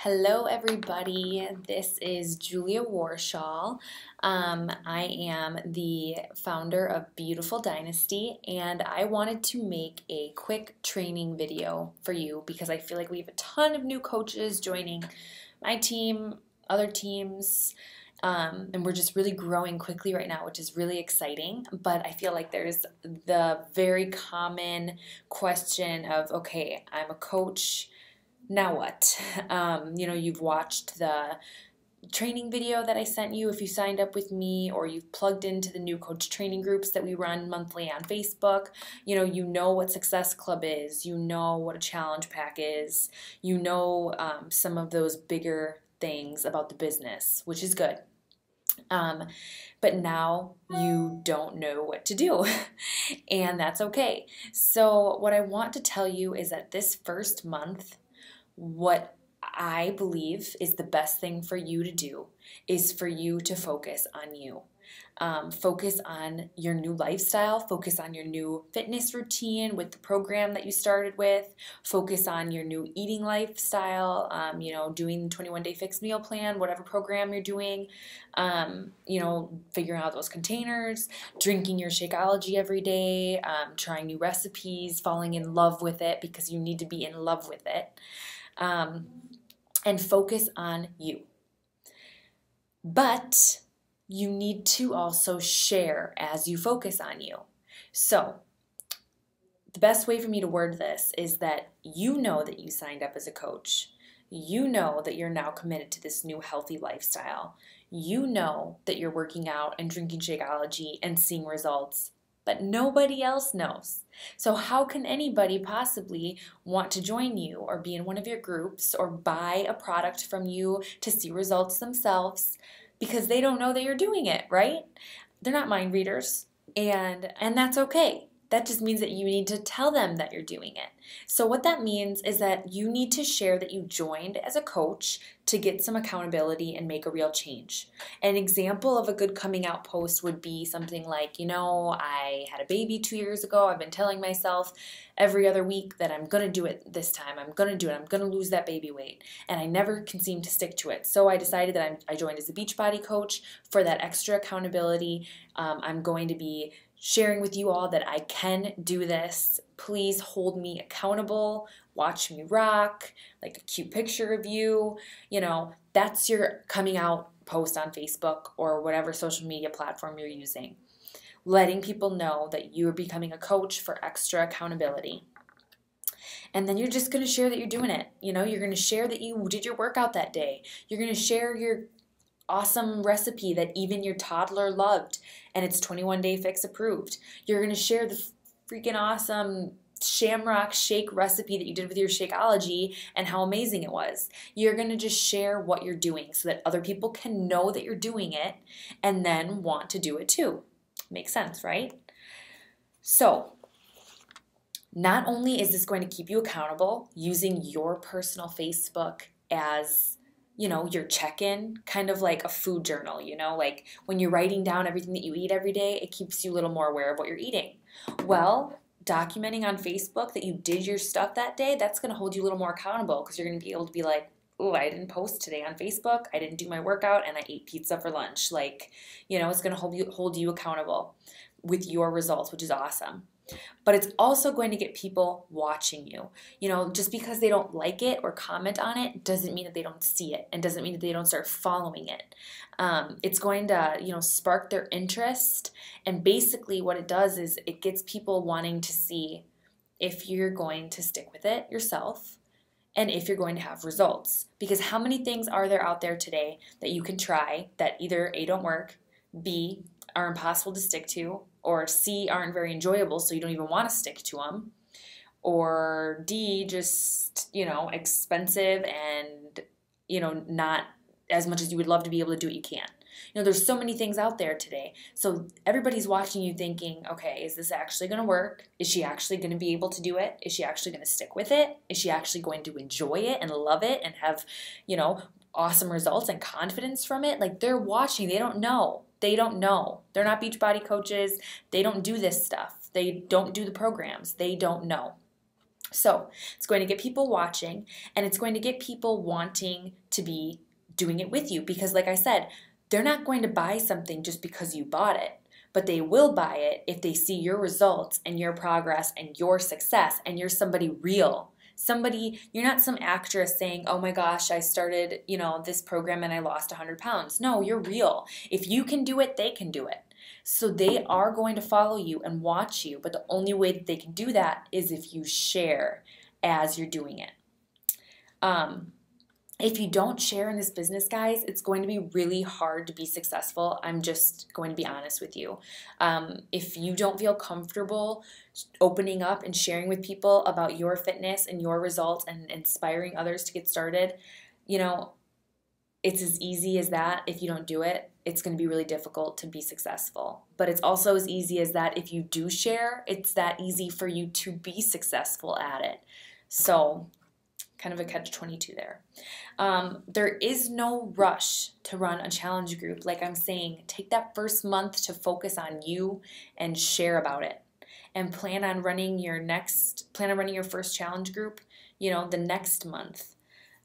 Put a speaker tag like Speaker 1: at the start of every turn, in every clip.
Speaker 1: Hello, everybody. This is Julia Warshall. I am the founder of Beautiful Dynasty, and I wanted to make a quick training video for you because I feel like we have a ton of new coaches joining my team, other teams, and we're just really growing quickly right now, which is really exciting. But I feel like there's the very common question of, okay, I'm a coach. Now what? You've watched the training video that I sent you if you signed up with me, or you've plugged into the new coach training groups that we run monthly on Facebook. You know what Success Club is. You know what a challenge pack is. You know some of those bigger things about the business, which is good. But now you don't know what to do, and that's okay. So what I want to tell you is that this first month, what I believe is the best thing for you to do is for you to focus on you. Focus on your new lifestyle, focus on your new fitness routine with the program that you started with, focus on your new eating lifestyle, doing the 21-day fixed meal plan, whatever program you're doing, figuring out those containers, drinking your Shakeology every day, trying new recipes, falling in love with it because you need to be in love with it. And focus on you. But you need to also share as you focus on you. So the best way for me to word this is that you know that you signed up as a coach. You know that you're now committed to this new healthy lifestyle. You know that you're working out and drinking Shakeology and seeing results, but nobody else knows. So how can anybody possibly want to join you or be in one of your groups or buy a product from you to see results themselves because they don't know that you're doing it, right? They're not mind readers, and that's okay. That just means that you need to tell them that you're doing it. So what that means is that you need to share that you joined as a coach to get some accountability and make a real change. An example of a good coming out post would be something like, I had a baby 2 years ago. I've been telling myself every other week that I'm going to do it this time. I'm going to do it. I'm going to lose that baby weight. And I never can seem to stick to it. So I decided that I joined as a Beachbody coach for that extra accountability. I'm going to be sharing with you all that I can do this. Please hold me accountable. Watch me rock, like a cute picture of you. That's your coming out post on Facebook or whatever social media platform you're using. Letting people know that you're becoming a coach for extra accountability. And then you're just going to share that you're doing it. You're going to share that you did your workout that day. You're going to share your awesome recipe that even your toddler loved and it's 21-day fix approved. You're going to share the freaking awesome shamrock shake recipe that you did with your Shakeology and how amazing it was. You're going to just share what you're doing so that other people can know that you're doing it and then want to do it too. Makes sense, right? So not only is this going to keep you accountable using your personal Facebook as your check-in, kind of like a food journal, like when you're writing down everything that you eat every day, it keeps you a little more aware of what you're eating. Well, documenting on Facebook that you did your stuff that day, that's going to hold you a little more accountable because you're going to be able to be like, oh, I didn't post today on Facebook, I didn't do my workout, and I ate pizza for lunch. It's going to hold you accountable with your results, which is awesome. But it's also going to get people watching you. Just because they don't like it or comment on it doesn't mean that they don't see it and doesn't mean that they don't start following it. It's going to, spark their interest. And basically what it does is it gets people wanting to see if you're going to stick with it yourself and if you're going to have results. Because how many things are there out there today that you can try that either A, don't work, B, are impossible to stick to, or C, aren't very enjoyable, so you don't even want to stick to them, or D, just, expensive and, not as much as you would love to be able to do it, you can't. There's so many things out there today. So everybody's watching you thinking, okay, is this actually going to work? Is she actually going to be able to do it? Is she actually going to stick with it? Is she actually going to enjoy it and love it and have, awesome results and confidence from it? Like, they're watching. They don't know. They don't know. They're not Beachbody coaches. They don't do this stuff. They don't do the programs. They don't know. So it's going to get people watching, and it's going to get people wanting to be doing it with you, because like I said, they're not going to buy something just because you bought it, but they will buy it if they see your results and your progress and your success, and you're somebody real. You're not some actress saying, oh my gosh, I started, this program and I lost 100 pounds. No, you're real. If you can do it, they can do it. So they are going to follow you and watch you, but the only way that they can do that is if you share as you're doing it. If you don't share in this business, guys, it's going to be really hard to be successful. I'm just going to be honest with you. If you don't feel comfortable opening up and sharing with people about your fitness and your results and inspiring others to get started, it's as easy as that. If you don't do it, it's going to be really difficult to be successful. But it's also as easy as that if you do share, it's that easy for you to be successful at it. So kind of a catch-22 there. There is no rush to run a challenge group. Like I'm saying, take that first month to focus on you and share about it. And plan on running your first challenge group, the next month.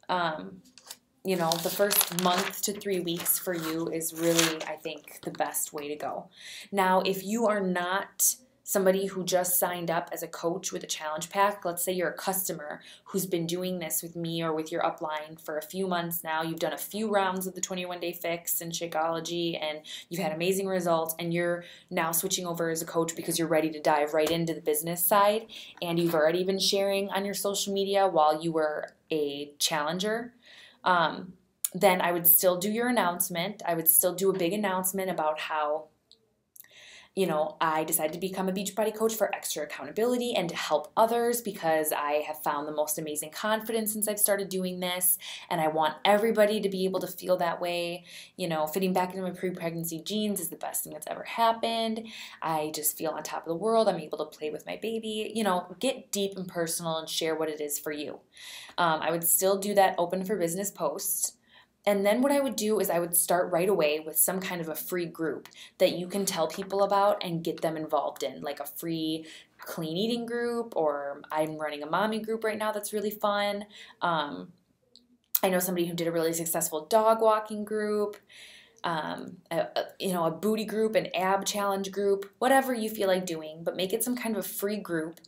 Speaker 1: The first month to 3 weeks for you is really, I think, the best way to go. Now, if you are not somebody who just signed up as a coach with a challenge pack, let's say you're a customer who's been doing this with me or with your upline for a few months now, you've done a few rounds of the 21-day fix and Shakeology, and you've had amazing results, and you're now switching over as a coach because you're ready to dive right into the business side, and you've already been sharing on your social media while you were a challenger, then I would still do your announcement. I would still do a big announcement about how I decided to become a Beachbody coach for extra accountability and to help others because I have found the most amazing confidence since I've started doing this, and I want everybody to be able to feel that way. Fitting back into my pre-pregnancy jeans is the best thing that's ever happened. I just feel on top of the world. I'm able to play with my baby. Get deep and personal and share what it is for you. I would still do that open for business post. And then what I would do is I would start right away with some kind of a free group that you can tell people about and get them involved in, like a free clean eating group, or I'm running a mommy group right now that's really fun. I know somebody who did a really successful dog walking group, a booty group, an ab challenge group, whatever you feel like doing, but make it some kind of a free group.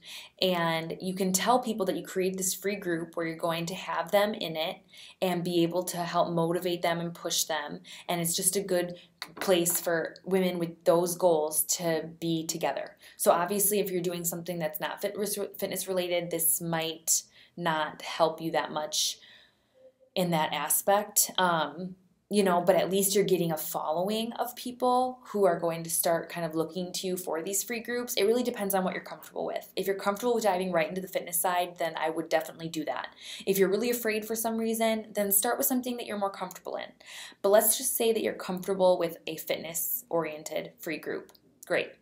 Speaker 1: And you can tell people that you create this free group where you're going to have them in it and be able to help motivate them and push them. And it's just a good place for women with those goals to be together. So obviously, if you're doing something that's not fitness related, this might not help you that much in that aspect. But at least you're getting a following of people who are going to start kind of looking to you for these free groups. It really depends on what you're comfortable with. If you're comfortable with diving right into the fitness side, then I would definitely do that. If you're really afraid for some reason, then start with something that you're more comfortable in. But let's just say that you're comfortable with a fitness-oriented free group. Great.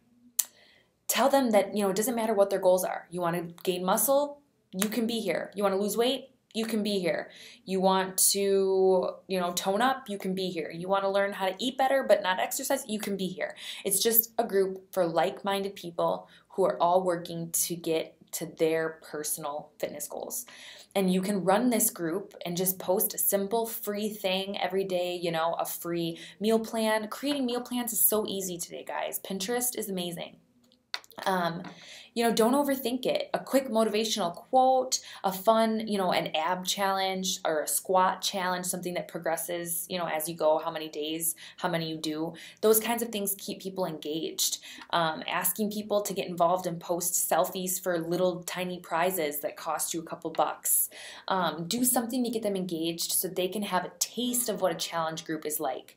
Speaker 1: Tell them that, it doesn't matter what their goals are. You want to gain muscle? You can be here. You want to lose weight? You can be here. You want to, tone up? You can be here. You want to learn how to eat better but not exercise? You can be here. It's just a group for like-minded people who are all working to get to their personal fitness goals. And you can run this group and just post a simple free thing every day, a free meal plan. Creating meal plans is so easy today, guys. Pinterest is amazing. Don't overthink it. A quick motivational quote, a fun, an ab challenge or a squat challenge, something that progresses, as you go, how many days, how many you do. Those kinds of things keep people engaged. Asking people to get involved and post selfies for little tiny prizes that cost you a couple bucks. Do something to get them engaged so they can have a taste of what a challenge group is like.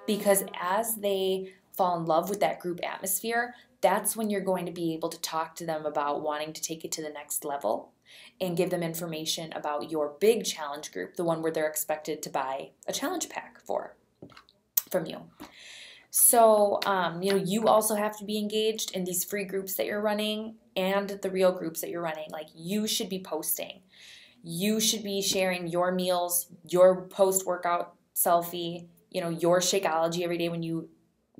Speaker 1: Because as they fall in love with that group atmosphere, that's when you're going to be able to talk to them about wanting to take it to the next level and give them information about your big challenge group, the one where they're expected to buy a challenge pack from you. So, you also have to be engaged in these free groups that you're running and the real groups that you're running. Like, you should be posting. You should be sharing your meals, your post-workout selfie, your Shakeology every day when you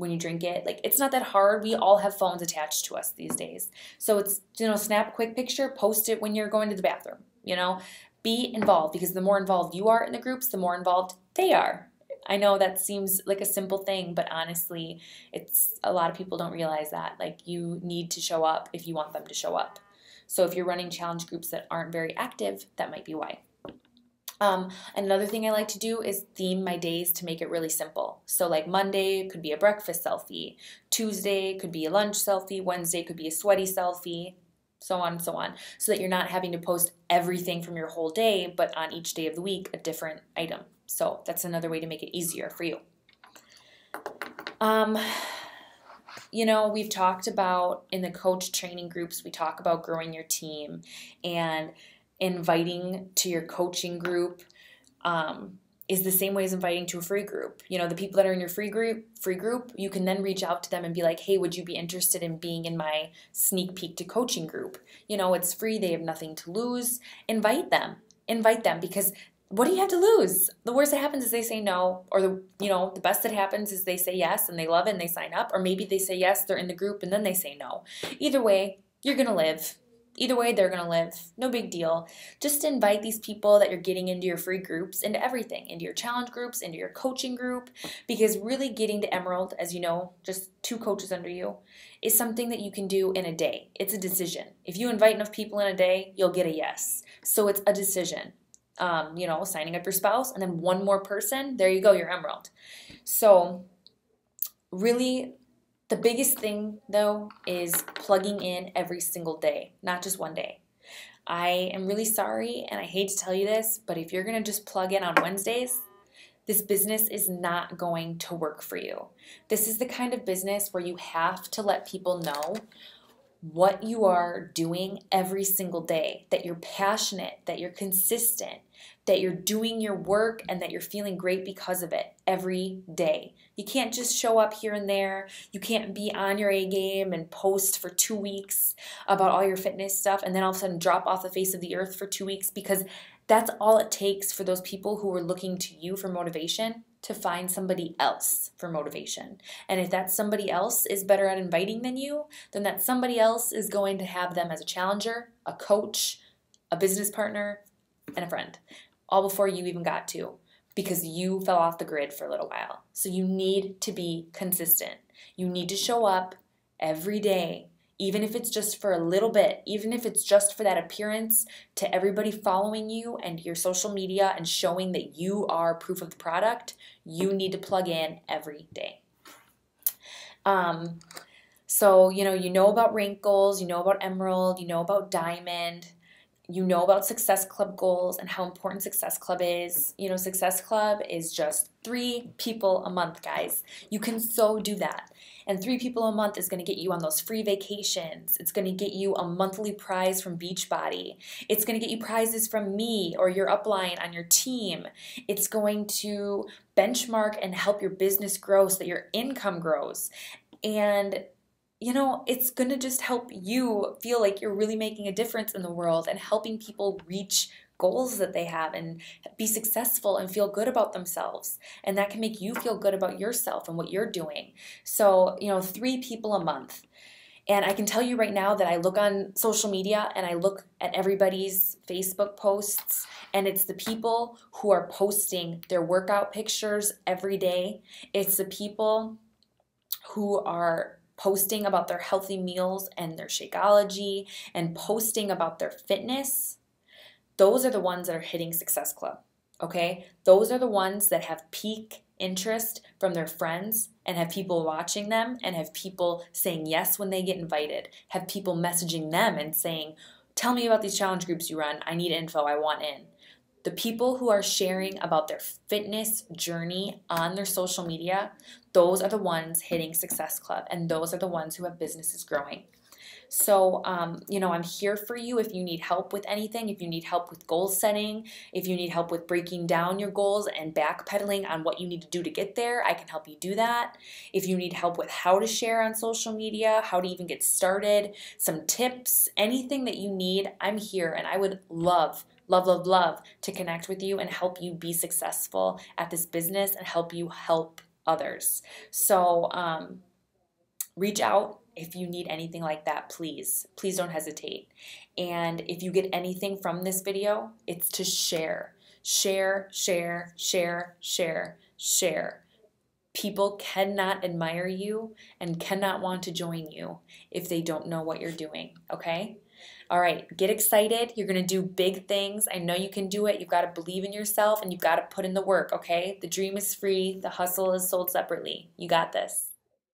Speaker 1: when you drink it. Like, it's not that hard. We all have phones attached to us these days. So it's, snap a quick picture, post it when you're going to the bathroom, be involved, because the more involved you are in the groups, the more involved they are. I know that seems like a simple thing, but honestly, it's a lot of people don't realize that. Like, you need to show up if you want them to show up. So if you're running challenge groups that aren't very active, that might be why. Another thing I like to do is theme my days to make it really simple. So like Monday could be a breakfast selfie, Tuesday could be a lunch selfie, Wednesday could be a sweaty selfie, so on and so on, so that you're not having to post everything from your whole day, but on each day of the week, a different item. So that's another way to make it easier for you. We've talked about in the coach training groups, we talk about growing your team and inviting to your coaching group is the same way as inviting to a free group. The people that are in your free group, you can then reach out to them and be like, hey, would you be interested in being in my sneak peek to coaching group? It's free. They have nothing to lose. Invite them because what do you have to lose? The worst that happens is they say no, or the best that happens is they say yes and they love it and they sign up, or maybe they say yes, they're in the group and then they say no. Either way, you're going to live. Either way, they're going to live. No big deal. Just invite these people that you're getting into your free groups, into everything, into your challenge groups, into your coaching group, because really getting to Emerald, as you know, just 2 coaches under you, is something that you can do in a day. It's a decision. If you invite enough people in a day, you'll get a yes. So it's a decision. Signing up your spouse and then one more person, there you go, you're Emerald. So really, the biggest thing, though, is plugging in every single day, not just one day. I am really sorry, and I hate to tell you this, but if you're going to just plug in on Wednesdays, this business is not going to work for you. This is the kind of business where you have to let people know what you are doing every single day, that you're passionate, that you're consistent, that you're doing your work, and that you're feeling great because of it every day. You can't just show up here and there. You can't be on your A game and post for 2 weeks about all your fitness stuff and then all of a sudden drop off the face of the earth for 2 weeks, because that's all it takes for those people who are looking to you for motivation to find somebody else for motivation. And if that somebody else is better at inviting than you, then that somebody else is going to have them as a challenger, a coach, a business partner, and a friend, all before you even got to, because you fell off the grid for a little while. So you need to be consistent. You need to show up every day, even if it's just for a little bit, even if it's just for that appearance to everybody following you and your social media and showing that you are proof of the product. You need to plug in every day. So, you know about rank goals, you know about Emerald, you know about Diamond, you know about Success Club goals and how important Success Club is. Success Club is just 3 people a month, guys. You can so do that. And 3 people a month is going to get you on those free vacations. It's going to get you a monthly prize from Beachbody. It's going to get you prizes from me or your upline on your team. It's going to benchmark and help your business grow so that your income grows. And it's going to just help you feel like you're really making a difference in the world and helping people reach goals that they have and be successful and feel good about themselves. And that can make you feel good about yourself and what you're doing. So, 3 people a month. And I can tell you right now that I look on social media and I look at everybody's Facebook posts, and it's the people who are posting their workout pictures every day. It's the people who are posting about their healthy meals and their Shakeology and posting about their fitness. Those are the ones that are hitting Success Club, okay? Those are the ones that have peak interest from their friends and have people watching them and have people saying yes when they get invited, have people messaging them and saying, tell me about these challenge groups you run. I need info. I want in. The people who are sharing about their fitness journey on their social media, those are the ones hitting Success Club, and those are the ones who have businesses growing. So, I'm here for you if you need help with anything, if you need help with goal setting, if you need help with breaking down your goals and backpedaling on what you need to do to get there, I can help you do that. If you need help with how to share on social media, how to even get started, some tips, anything that you need, I'm here, and I would love to connect with you and help you be successful at this business and help you help others. So reach out if you need anything like that, please. Please don't hesitate. And if you get anything from this video, it's to share. Share, share, share, share, share. People cannot admire you and cannot want to join you if they don't know what you're doing, okay? All right, get excited. You're going to do big things. I know you can do it. You've got to believe in yourself and you've got to put in the work, okay? The dream is free. The hustle is sold separately. You got this.